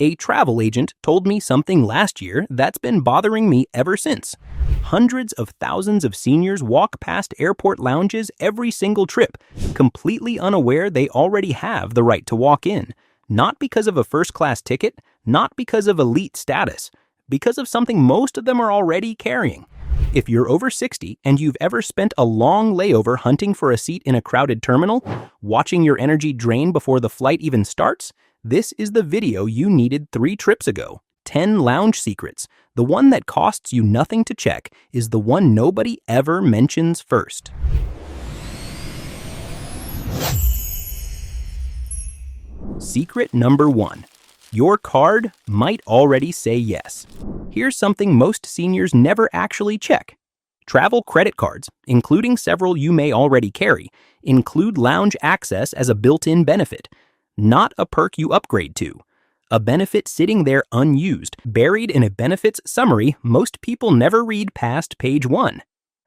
A travel agent told me something last year that's been bothering me ever since. Hundreds of thousands of seniors walk past airport lounges every single trip, completely unaware they already have the right to walk in. Not because of a first-class ticket, not because of elite status, because of something most of them are already carrying. If you're over 60 and you've ever spent a long layover hunting for a seat in a crowded terminal, watching your energy drain before the flight even starts, this is the video you needed 3 trips ago. 10 lounge secrets. The one that costs you nothing to check is the one nobody ever mentions first. Secret number 1. Your card might already say yes. Here's something most seniors never actually check. Travel credit cards, including several you may already carry, include lounge access as a built-in benefit. Not a perk you upgrade to. A benefit sitting there unused, buried in a benefits summary most people never read past page 1.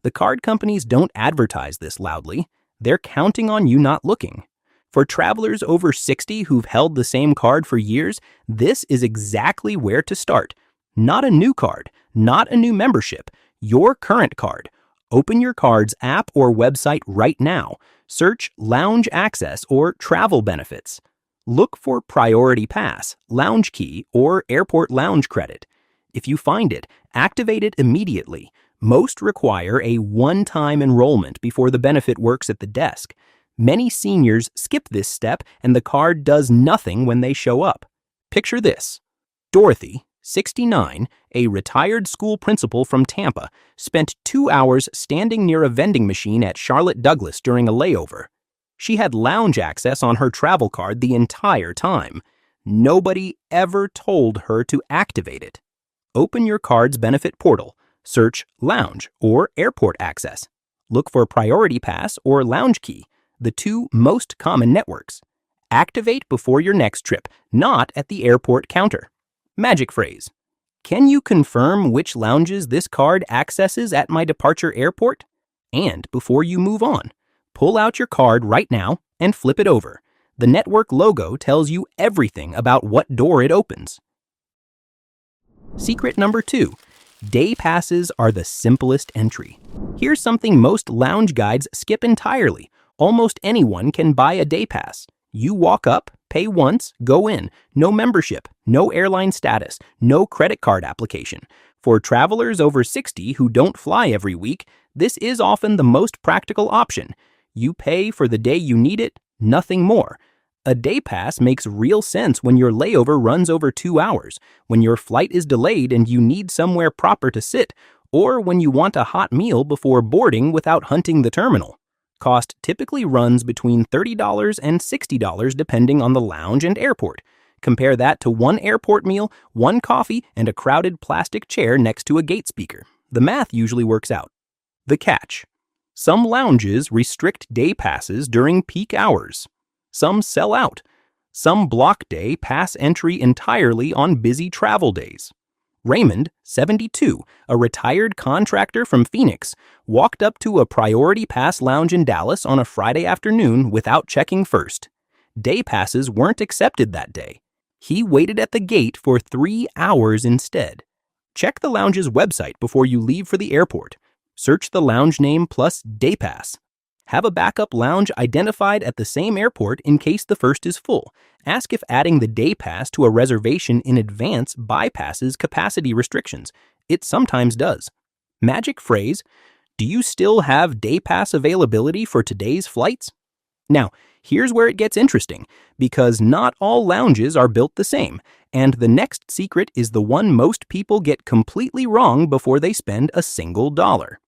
The card companies don't advertise this loudly. They're counting on you not looking. For travelers over 60 who've held the same card for years, this is exactly where to start. Not a new card, not a new membership, your current card. Open your card's app or website right now. Search Lounge Access or Travel Benefits. Look for Priority Pass, Lounge Key, or Airport Lounge Credit. If you find it, activate it immediately. Most require a one-time enrollment before the benefit works at the desk. Many seniors skip this step and the card does nothing when they show up. Picture this. Dorothy, 69, a retired school principal from Tampa, spent 2 hours standing near a vending machine at Charlotte Douglas during a layover. She had lounge access on her travel card the entire time. Nobody ever told her to activate it. Open your card's benefit portal. Search Lounge or Airport Access. Look for Priority Pass or Lounge Key, the 2 most common networks. Activate before your next trip, not at the airport counter. Magic phrase. Can you confirm which lounges this card accesses at my departure airport? And before you move on, pull out your card right now and flip it over. The network logo tells you everything about what door it opens. Secret number 2. Day passes are the simplest entry. Here's something most lounge guides skip entirely. Almost anyone can buy a day pass. You walk up, pay once, go in. No membership, no airline status, no credit card application. For travelers over 60 who don't fly every week, this is often the most practical option. You pay for the day you need it, nothing more. A day pass makes real sense when your layover runs over 2 hours, when your flight is delayed and you need somewhere proper to sit, or when you want a hot meal before boarding without hunting the terminal. Cost typically runs between $30 and $60 depending on the lounge and airport. Compare that to 1 airport meal, 1 coffee, and a crowded plastic chair next to a gate speaker. The math usually works out. The catch. Some lounges restrict day passes during peak hours. Some sell out. Some block day pass entry entirely on busy travel days. Raymond, 72, a retired contractor from Phoenix, walked up to a Priority Pass lounge in Dallas on a Friday afternoon without checking first. Day passes weren't accepted that day. He waited at the gate for 3 hours instead. Check the lounge's website before you leave for the airport. Search the lounge name plus day pass. Have a backup lounge identified at the same airport in case the first is full. Ask if adding the day pass to a reservation in advance bypasses capacity restrictions. It sometimes does. Magic phrase, do you still have day pass availability for today's flights? Now, here's where it gets interesting, because not all lounges are built the same, and the next secret is the one most people get completely wrong before they spend a single dollar.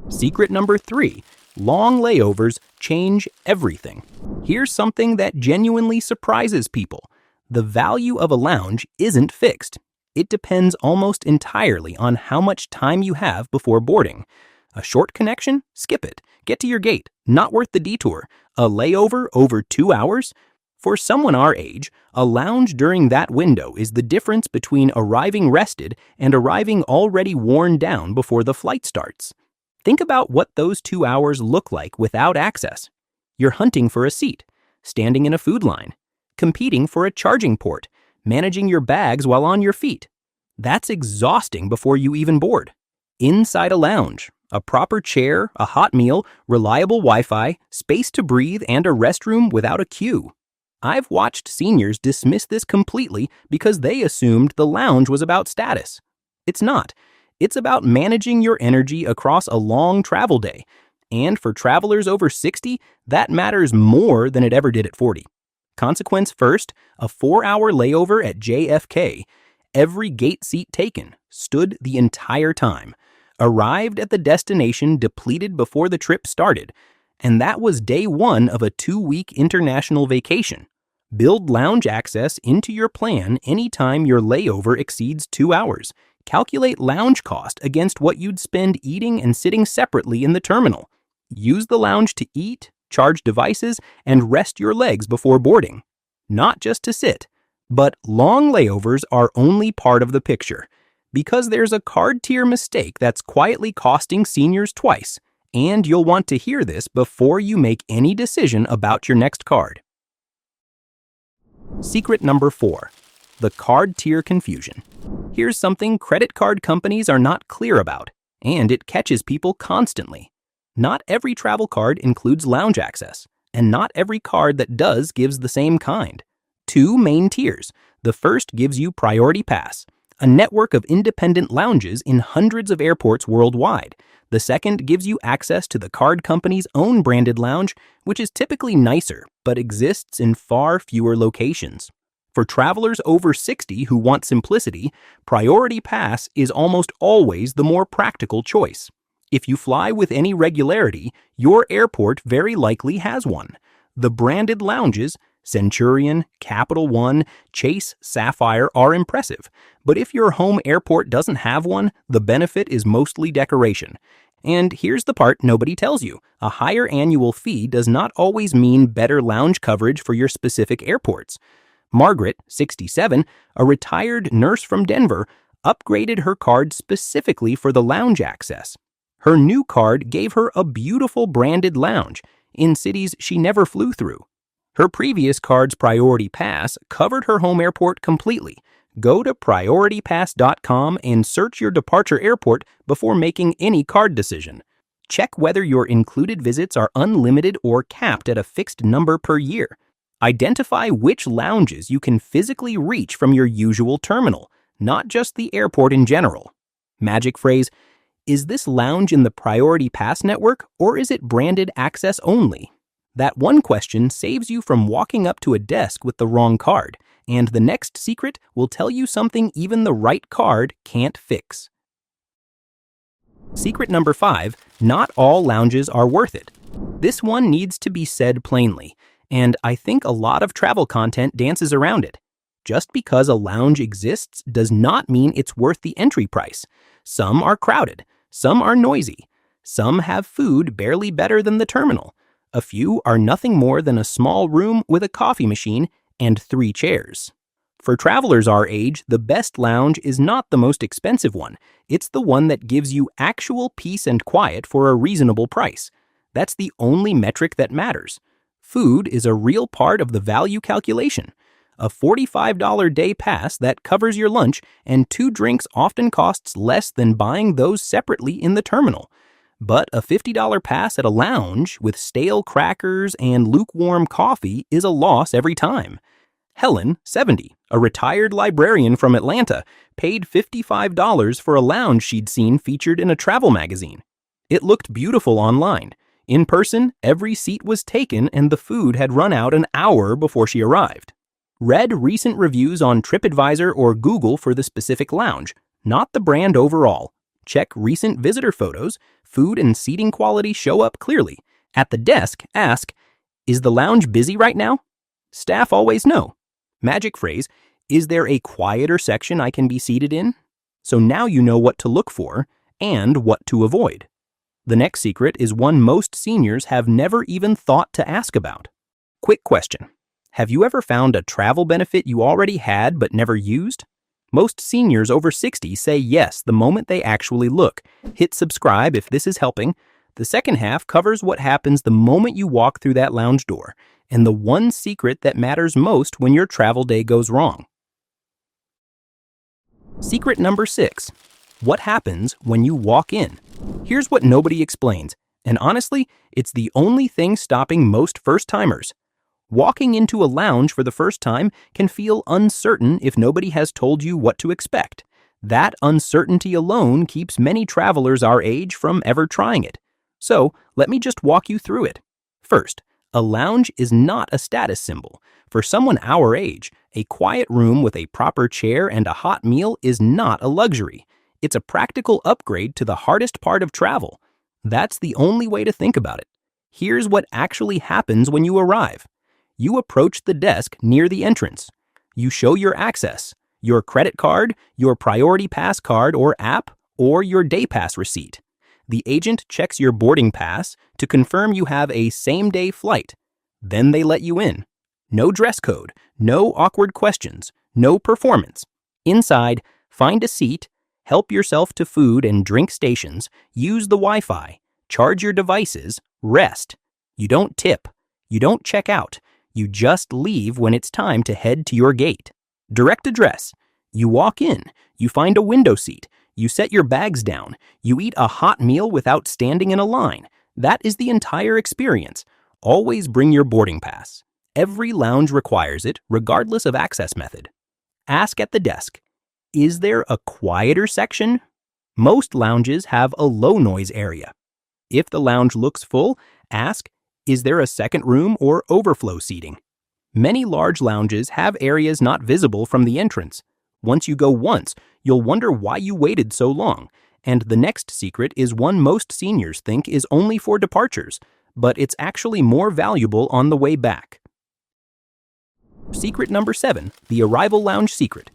Secret number 3. Long layovers change everything. Here's something that genuinely surprises people. The value of a lounge isn't fixed. It depends almost entirely on how much time you have before boarding. A short connection? Skip it. Get to your gate. Not worth the detour. A layover over 2 hours? For someone our age, a lounge during that window is the difference between arriving rested and arriving already worn down before the flight starts. Think about what those 2 hours look like without access. You're hunting for a seat, standing in a food line, competing for a charging port, managing your bags while on your feet. That's exhausting before you even board. Inside a lounge, a proper chair, a hot meal, reliable Wi-Fi, space to breathe, and a restroom without a queue. I've watched seniors dismiss this completely because they assumed the lounge was about status. It's not. It's about managing your energy across a long travel day. And for travelers over 60, that matters more than it ever did at 40. Consequence first, a 4-hour layover at JFK. Every gate seat taken, stood the entire time. Arrived at the destination depleted before the trip started. And that was day 1 of a 2-week international vacation. Build lounge access into your plan anytime your layover exceeds 2 hours. Calculate lounge cost against what you'd spend eating and sitting separately in the terminal. Use the lounge to eat, charge devices, and rest your legs before boarding. Not just to sit. But long layovers are only part of the picture, because there's a card tier mistake that's quietly costing seniors twice, and you'll want to hear this before you make any decision about your next card. Secret number 4, the card tier confusion. Here's something credit card companies are not clear about, and it catches people constantly. Not every travel card includes lounge access, and not every card that does gives the same kind. 2 main tiers. The first gives you Priority Pass, a network of independent lounges in hundreds of airports worldwide. The second gives you access to the card company's own branded lounge, which is typically nicer, but exists in far fewer locations. For travelers over 60 who want simplicity, Priority Pass is almost always the more practical choice. If you fly with any regularity, your airport very likely has one. The branded lounges, Centurion, Capital One, Chase, Sapphire are impressive, but if your home airport doesn't have one, the benefit is mostly decoration. And here's the part nobody tells you. A higher annual fee does not always mean better lounge coverage for your specific airports. Margaret, 67, a retired nurse from Denver, upgraded her card specifically for the lounge access. Her new card gave her a beautiful branded lounge in cities she never flew through. Her previous card's Priority Pass covered her home airport completely. Go to PriorityPass.com and search your departure airport before making any card decision. Check whether your included visits are unlimited or capped at a fixed number per year. Identify which lounges you can physically reach from your usual terminal, not just the airport in general. Magic phrase, is this lounge in the Priority Pass network or is it branded access only? That one question saves you from walking up to a desk with the wrong card, and the next secret will tell you something even the right card can't fix. Secret number 5, not all lounges are worth it. This one needs to be said plainly, and I think a lot of travel content dances around it. Just because a lounge exists does not mean it's worth the entry price. Some are crowded, some are noisy, some have food barely better than the terminal. A few are nothing more than a small room with a coffee machine and 3 chairs. For travelers our age, the best lounge is not the most expensive one. It's the one that gives you actual peace and quiet for a reasonable price. That's the only metric that matters. Food is a real part of the value calculation. A $45 day pass that covers your lunch and 2 drinks often costs less than buying those separately in the terminal. But a $50 pass at a lounge with stale crackers and lukewarm coffee is a loss every time. Helen, 70, a retired librarian from Atlanta, paid $55 for a lounge she'd seen featured in a travel magazine. It looked beautiful online. In person, every seat was taken and the food had run out an hour before she arrived. Read recent reviews on TripAdvisor or Google for the specific lounge, not the brand overall. Check recent visitor photos. Food and seating quality show up clearly. At the desk, ask, is the lounge busy right now? Staff always know. Magic phrase, is there a quieter section I can be seated in? So now you know what to look for and what to avoid. The next secret is one most seniors have never even thought to ask about. Quick question. Have you ever found a travel benefit you already had but never used? Most seniors over 60 say yes the moment they actually look. Hit subscribe if this is helping. The second half covers what happens the moment you walk through that lounge door, and the one secret that matters most when your travel day goes wrong. Secret number 6. What happens when you walk in? Here's what nobody explains, and honestly, it's the only thing stopping most first-timers. Walking into a lounge for the first time can feel uncertain if nobody has told you what to expect. That uncertainty alone keeps many travelers our age from ever trying it. So, let me just walk you through it. First, a lounge is not a status symbol. For someone our age, a quiet room with a proper chair and a hot meal is not a luxury. It's a practical upgrade to the hardest part of travel. That's the only way to think about it. Here's what actually happens when you arrive. You approach the desk near the entrance. You show your access, your credit card, your Priority Pass card or app, or your day pass receipt. The agent checks your boarding pass to confirm you have a same-day flight. Then they let you in. No dress code, no awkward questions, no performance. Inside, find a seat, help yourself to food and drink stations, use the Wi-Fi, charge your devices, rest. You don't tip. You don't check out. You just leave when it's time to head to your gate. Direct address. You walk in. You find a window seat. You set your bags down. You eat a hot meal without standing in a line. That is the entire experience. Always bring your boarding pass. Every lounge requires it, regardless of access method. Ask at the desk, is there a quieter section? Most lounges have a low noise area. If the lounge looks full, ask, is there a second room or overflow seating? Many large lounges have areas not visible from the entrance. Once you go once, you'll wonder why you waited so long. And the next secret is one most seniors think is only for departures, but it's actually more valuable on the way back. Secret number 7, the arrival lounge secret.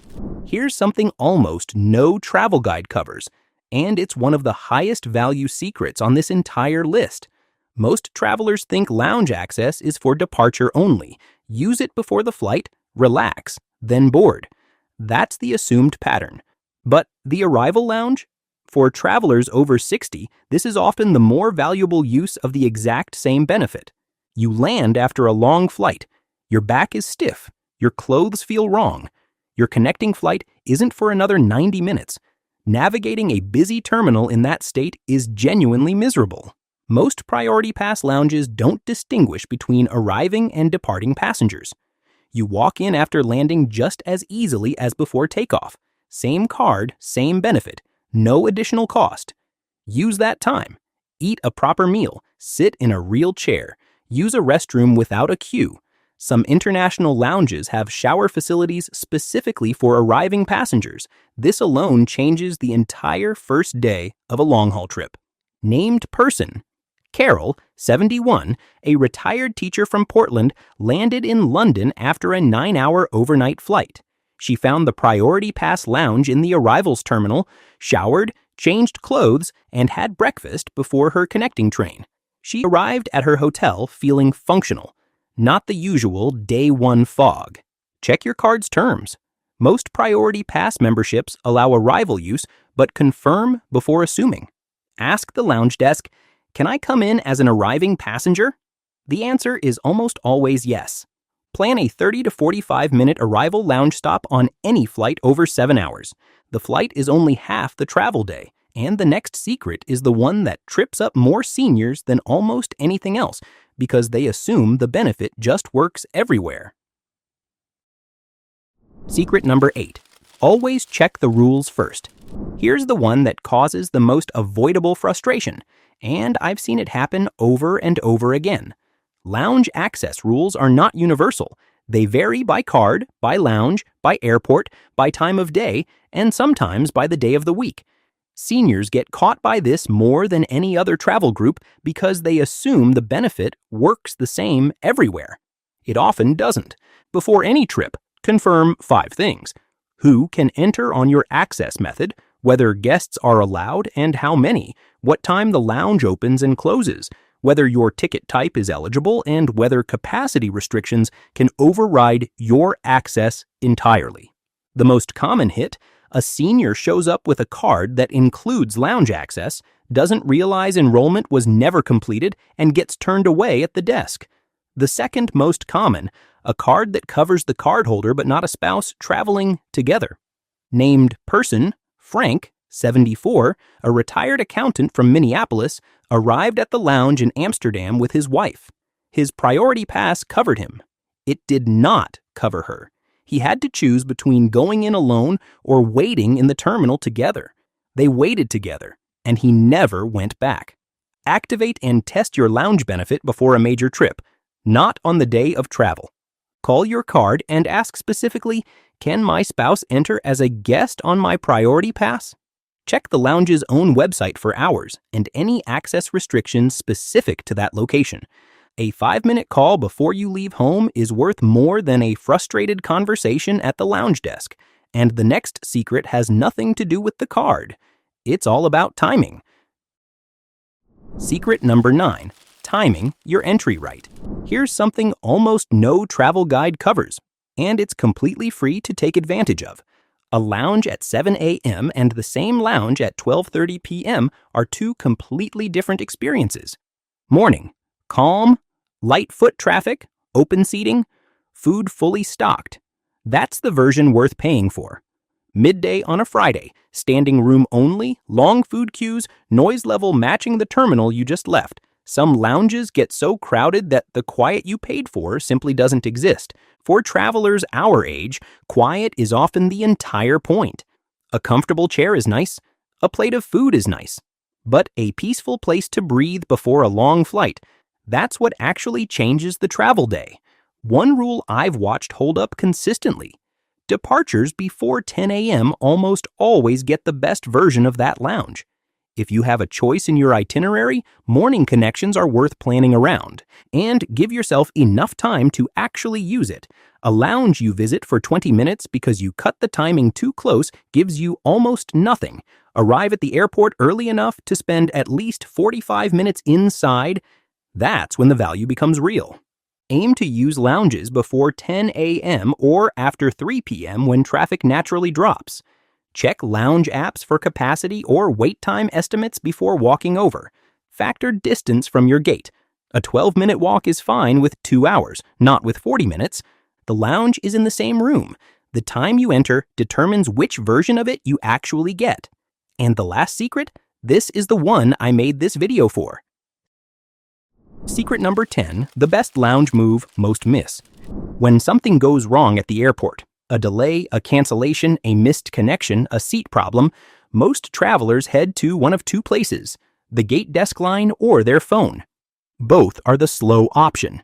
Here's something almost no travel guide covers, and it's one of the highest value secrets on this entire list. Most travelers think lounge access is for departure only. Use it before the flight, relax, then board. That's the assumed pattern. But the arrival lounge? For travelers over 60, this is often the more valuable use of the exact same benefit. You land after a long flight. Your back is stiff. Your clothes feel wrong. Your connecting flight isn't for another 90 minutes. Navigating a busy terminal in that state is genuinely miserable. Most Priority Pass lounges don't distinguish between arriving and departing passengers. You walk in after landing just as easily as before takeoff. Same card, same benefit, no additional cost. Use that time. Eat a proper meal, sit in a real chair, use a restroom without a queue. Some international lounges have shower facilities specifically for arriving passengers. This alone changes the entire first day of a long-haul trip. Named person. Carol, 71, a retired teacher from Portland, landed in London after a 9-hour overnight flight. She found the Priority Pass lounge in the arrivals terminal, showered, changed clothes, and had breakfast before her connecting train. She arrived at her hotel feeling functional, not the usual day one fog. Check your card's terms. Most Priority Pass memberships allow arrival use, but confirm before assuming. Ask the lounge desk, can I come in as an arriving passenger? The answer is almost always yes. Plan a 30 to 45-minute arrival lounge stop on any flight over 7 hours. The flight is only half the travel day, and the next secret is the one that trips up more seniors than almost anything else because they assume the benefit just works everywhere. Secret number 8. Always check the rules first. Here's the one that causes the most avoidable frustration, and I've seen it happen over and over again. Lounge access rules are not universal. They vary by card, by lounge, by airport, by time of day, and sometimes by the day of the week. Seniors get caught by this more than any other travel group because they assume the benefit works the same everywhere. It often doesn't. Before any trip, confirm 5 things. Who can enter on your access method, whether guests are allowed and how many, what time the lounge opens and closes, whether your ticket type is eligible, and whether capacity restrictions can override your access entirely. The most common hit, a senior shows up with a card that includes lounge access, doesn't realize enrollment was never completed, and gets turned away at the desk. The second most common, a card that covers the cardholder but not a spouse traveling together. Named person, Frank, 74, a retired accountant from Minneapolis, arrived at the lounge in Amsterdam with his wife. His priority pass covered him. It did not cover her. He had to choose between going in alone or waiting in the terminal together. They waited together, and he never went back. Activate and test your lounge benefit before a major trip, not on the day of travel. Call your card and ask specifically, can my spouse enter as a guest on my priority pass? Check the lounge's own website for hours and any access restrictions specific to that location. A 5-minute call before you leave home is worth more than a frustrated conversation at the lounge desk. And the next secret has nothing to do with the card. It's all about timing. Secret number 9, timing your entry right. Here's something almost no travel guide covers, and it's completely free to take advantage of. A lounge at 7 a.m. and the same lounge at 12:30 p.m. are two completely different experiences. Morning, calm, light foot traffic, open seating, food fully stocked. That's the version worth paying for. Midday on a Friday, standing room only, long food queues, noise level matching the terminal you just left. Some lounges get so crowded that the quiet you paid for simply doesn't exist. For travelers our age, quiet is often the entire point. A comfortable chair is nice. A plate of food is nice. But a peaceful place to breathe before a long flight, that's what actually changes the travel day. One rule I've watched hold up consistently. Departures before 10 a.m. almost always get the best version of that lounge. If you have a choice in your itinerary, morning connections are worth planning around. And give yourself enough time to actually use it. A lounge you visit for 20 minutes because you cut the timing too close gives you almost nothing. Arrive at the airport early enough to spend at least 45 minutes inside. That's when the value becomes real. Aim to use lounges before 10 a.m. or after 3 p.m. when traffic naturally drops. Check lounge apps for capacity or wait time estimates before walking over. Factor distance from your gate. A 12-minute walk is fine with 2 hours, not with 40 minutes. The lounge is in the same room. The time you enter determines which version of it you actually get. And the last secret? This is the one I made this video for. Secret number 10, the best lounge move most miss. When something goes wrong at the airport, a delay, a cancellation, a missed connection, a seat problem, most travelers head to one of two places, the gate desk line or their phone. Both are the slow option.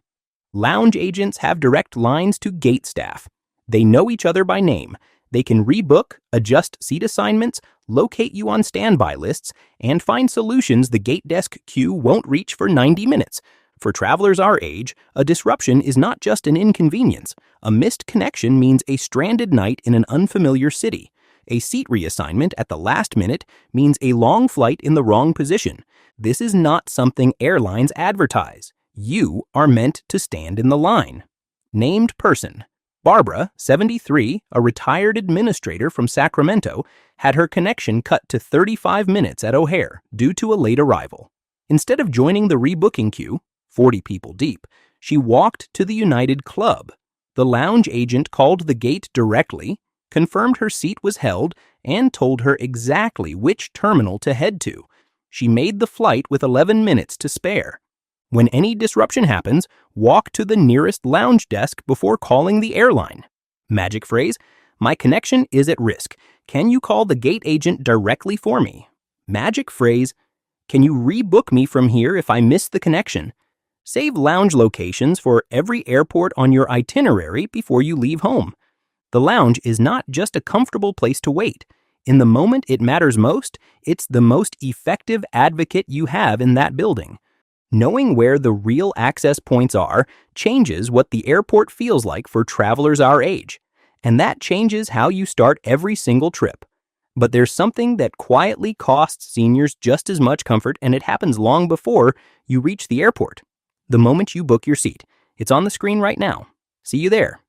Lounge agents have direct lines to gate staff. They know each other by name. They can rebook, adjust seat assignments, locate you on standby lists, and find solutions the gate desk queue won't reach for 90 minutes. For travelers our age, a disruption is not just an inconvenience. A missed connection means a stranded night in an unfamiliar city. A seat reassignment at the last minute means a long flight in the wrong position. This is not something airlines advertise. You are meant to stand in the line. Named person. Barbara, 73, a retired administrator from Sacramento, had her connection cut to 35 minutes at O'Hare due to a late arrival. Instead of joining the rebooking queue, 40 people deep, she walked to the United Club. The lounge agent called the gate directly, confirmed her seat was held, and told her exactly which terminal to head to. She made the flight with 11 minutes to spare. When any disruption happens, walk to the nearest lounge desk before calling the airline. Magic phrase, my connection is at risk. Can you call the gate agent directly for me? Magic phrase, can you rebook me from here if I miss the connection? Save lounge locations for every airport on your itinerary before you leave home. The lounge is not just a comfortable place to wait. In the moment it matters most, it's the most effective advocate you have in that building. Knowing where the real access points are changes what the airport feels like for travelers our age. And that changes how you start every single trip. But there's something that quietly costs seniors just as much comfort, and it happens long before you reach the airport. The moment you book your seat. It's on the screen right now. See you there.